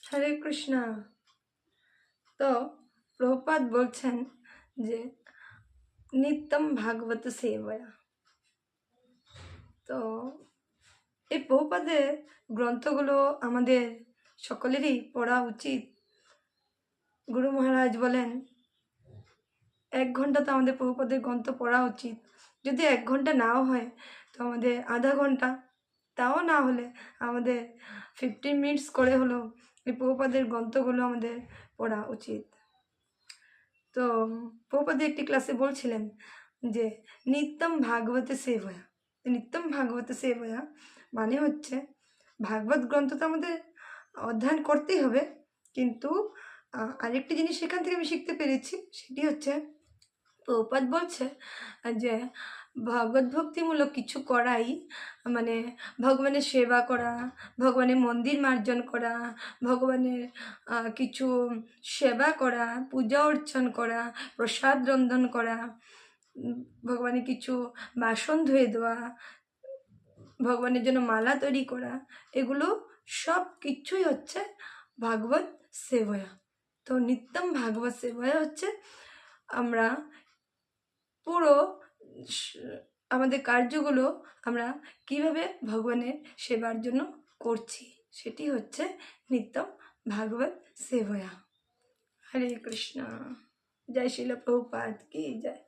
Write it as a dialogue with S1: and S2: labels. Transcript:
S1: হরে কৃষ্ণ। তো প্রভুপাদ বলছেন যে নিত্যম ভাগবত সেবয়া। তো এই প্রভুপাদের গ্রন্থগুলো আমাদের সকলেরই পড়া উচিত। গুরু মহারাজ বলেন 1 ঘন্টা তো আমাদের প্রভুপাদের গ্রন্থ পড়া উচিত। যদি 1 ঘন্টা নাও হয় তো আমাদের আধা ঘন্টা, তাও না হলে আমাদের 15 মিনিটস করে হলেও এই প্রভুপাদের গ্রন্থগুলো আমাদের পড়া উচিত। তো প্রভুপাদ একটি ক্লাসে বলছিলেন যে নিত্যম ভাগবত সেবয়া। নিত্যম ভাগবত সেবয়া মানে হচ্ছে ভাগবত গ্রন্থ তো আমাদের অধ্যয়ন করতেই হবে, কিন্তু আরেকটি জিনিস সেখান থেকে আমি শিখতে পেরেছি, সেটি হচ্ছে প্রভুপাদ বলছে যে ভগবত ভক্তিমূলক কিছু করাই মানে ভগবানের সেবা করা, ভগবানের মন্দির মার্জন করা, ভগবানের কিছু সেবা করা, পূজা অর্চন করা, প্রসাদ রন্ধন করা, ভগবানের কিছু বাসন ধুয়ে দেওয়া, ভগবানের জন্য মালা তৈরি করা, এগুলো সব কিছুই হচ্ছে ভাগবত সেবয়া। তো নিত্যম ভাগবত সেবয়া হচ্ছে আমরা পুরো আমাদের কার্যগুলো আমরা কিভাবে ভগবানের সেবার জন্য করছি, সেটি হচ্ছে নিত্যম ভাগবত সেবয়া। হরে কৃষ্ণ। জয় শিল প্রভুপাদ কি জয়।